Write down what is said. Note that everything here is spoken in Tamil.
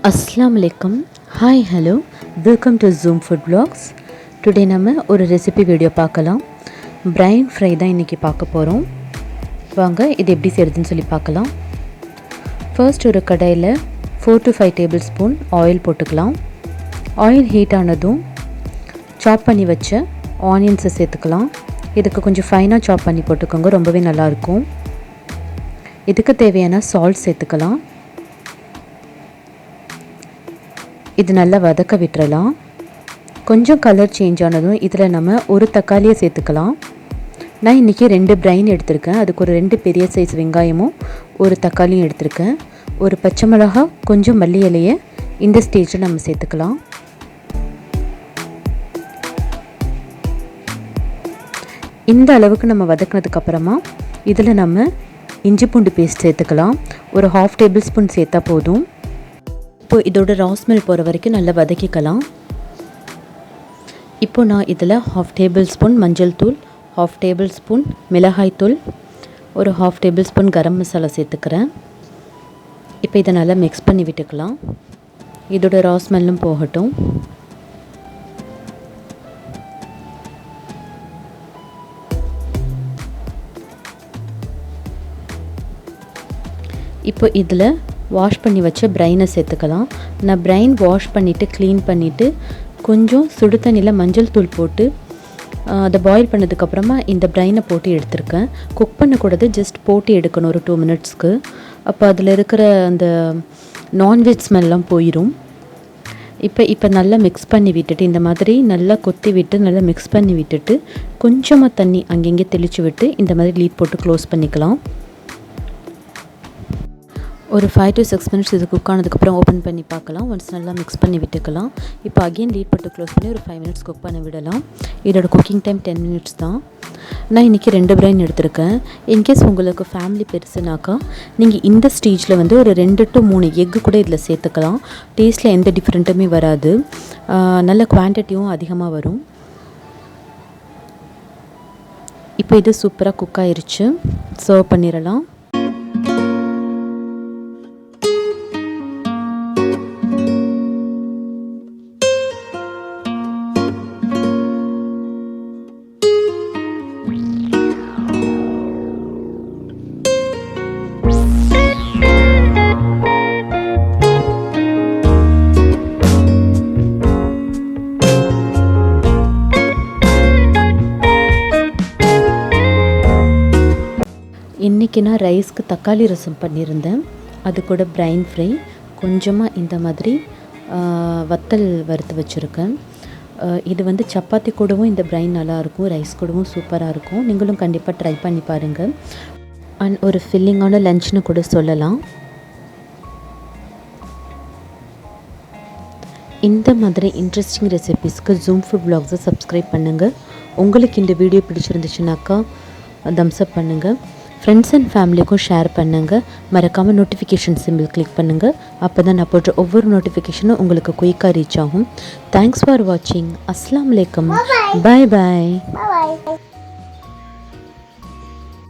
Assalamu alaikum. Hi, hello. Welcome to Zoom Food Vlogs. Today நம்ம ஒரு ரெசிபி வீடியோ பார்க்கலாம். பிரைன் ஃப்ரை தான் இன்றைக்கி பார்க்க போகிறோம். வாங்க இது எப்படி செய்கிறதுன்னு சொல்லி பார்க்கலாம். ஃபர்ஸ்ட் ஒரு கடாயில் 4 to 5 டேபிள் ஸ்பூன் ஆயில் போட்டுக்கலாம். ஆயில் ஹீட் ஆனதும் சாப் பண்ணி வச்ச ஆனியன்ஸை சேர்த்துக்கலாம். இதுக்கு கொஞ்சம் ஃபைனாக சாப் பண்ணி போட்டுக்கோங்க, ரொம்பவே நல்லாயிருக்கும். இதுக்கு தேவையான சால்ட் சேர்த்துக்கலாம். இது நல்லா வதக்க விட்டுறலாம். கொஞ்சம் கலர் சேஞ்ச் ஆனதும் இதில் நம்ம ஒரு தக்காளியை சேர்த்துக்கலாம். நான் இன்றைக்கி 2 பிரைன் எடுத்திருக்கேன். அதுக்கு ஒரு 2 பெரிய சைஸ் வெங்காயமும் ஒரு தக்காளியும் எடுத்திருக்கேன். ஒரு பச்சை மிளகா, கொஞ்சம் மல்லி இலையை இந்த ஸ்டேஜில் நம்ம சேர்த்துக்கலாம். இந்த அளவுக்கு நம்ம வதக்கினதுக்கப்புறமா இதில் நம்ம இஞ்சி பூண்டு பேஸ்ட் சேர்த்துக்கலாம். ஒரு 1/2 டேபிள் ஸ்பூன் சேர்த்தா போதும். இப்போ இதோட ரா ஸ்மெல் போகிற வரைக்கும் நல்லா வதக்கிக்கலாம். இப்போ நான் இதில் 1/2 டேபிள் ஸ்பூன் மஞ்சள் தூள், 1/2 டேபிள் ஸ்பூன் மிளகாய் தூள், ஒரு 1/2 டேபிள் ஸ்பூன் கரம் மசாலா சேர்த்துக்கிறேன். இப்போ இதை நல்லா மிக்ஸ் பண்ணி விட்டுக்கலாம். இதோட ரா ஸ்மெல்லும் போகட்டும். இப்போ இதில் வாஷ் பண்ணி வச்ச பிரைனை சேர்த்துக்கலாம். நான் பிரைன் வாஷ் பண்ணிவிட்டு க்ளீன் பண்ணிவிட்டு கொஞ்சம் சுடு தண்ணியில் மஞ்சள் தூள் போட்டு அதை பாயில் பண்ணதுக்கப்புறமா இந்த பிரைனை போட்டு எடுத்திருக்கேன். குக் பண்ணக்கூடாது, ஜஸ்ட் போட்டு எடுக்கணும் ஒரு 2 மினிட்ஸ்க்கு. அப்போ அதில் இருக்கிற அந்த நான்வெஜ் ஸ்மெல்லாம் போயிடும். இப்போ நல்லா மிக்ஸ் பண்ணி விட்டுட்டு இந்த மாதிரி நல்லா கொத்தி விட்டு நல்லா மிக்ஸ் பண்ணி விட்டுட்டு கொஞ்சமாக தண்ணி அங்கங்கே தெளித்து விட்டு இந்த மாதிரி லீட் போட்டு க்ளோஸ் பண்ணிக்கலாம். ஒரு 5 to 6 மினிட்ஸ் இது குக் ஆனதுக்கப்புறம் ஓப்பன் பண்ணி பார்க்கலாம். ஒன்ஸ் நல்லா மிக்ஸ் பண்ணி விட்டுக்கலாம். இப்போ அகெயின் லீட் போட்டு க்ளோஸ் பண்ணி ஒரு 5 மினிட்ஸ் குக் பண்ண விடலாம். இதோட குக்கிங் டைம் 10 மினிட்ஸ் தான். நான் இன்றைக்கி 2 பிரைன் எடுத்திருக்கேன். இன்கேஸ் உங்களுக்கு ஃபேமிலி பெருசுனாக்கா நீங்கள் இந்த ஸ்டேஜில் வந்து ஒரு 2 to 3 எக்கு கூட இதில் சேர்த்துக்கலாம். டேஸ்ட்டில் எந்த டிஃப்ரெண்ட்டுமே வராது, நல்ல குவான்டிட்டியும் அதிகமாக வரும். இப்போ இது சூப்பராக குக் ஆயிருச்சு. சர்வ் பண்ணிடலாம். இன்றைக்கி நான் ரைஸ்க்கு தக்காளி ரசம் பண்ணியிருந்தேன். அது கூட பிரைன் ஃப்ரை, கொஞ்சமாக இந்த மாதிரி வத்தல் வறுத்து வச்சுருக்கேன். இது வந்து சப்பாத்தி கூடவும் இந்த பிரைன் நல்லாயிருக்கும், ரைஸ் கூடவும் சூப்பராக இருக்கும். நீங்களும் கண்டிப்பாக ட்ரை பண்ணி பாருங்கள். அண்ட் ஒரு ஃபில்லிங்கான லஞ்ச்னு கூட சொல்லலாம். இந்த மாதிரி இன்ட்ரெஸ்டிங் ரெசிபீஸ்க்கு ஜூம் ஃபுட் vlogsஸை சப்ஸ்கிரைப் பண்ணுங்கள். உங்களுக்கு இந்த வீடியோ பிடிச்சிருந்துச்சுனாக்கா தம்ஸ் அப் பண்ணுங்கள். ஃப்ரெண்ட்ஸ் அண்ட் ஃபேமிலிக்கும் ஷேர் பண்ணுங்கள். மறக்காமல் நோட்டிஃபிகேஷன் சிம்பிள் கிளிக் பண்ணுங்கள். அப்போ தான் நான் போடுற ஒவ்வொரு நோட்டிஃபிகேஷனும் உங்களுக்கு குயிக்காக ரீச் ஆகும். தேங்க்ஸ் ஃபார் வாட்சிங். அஸ்ஸலாமு அலைக்கும். பாய் பாய்.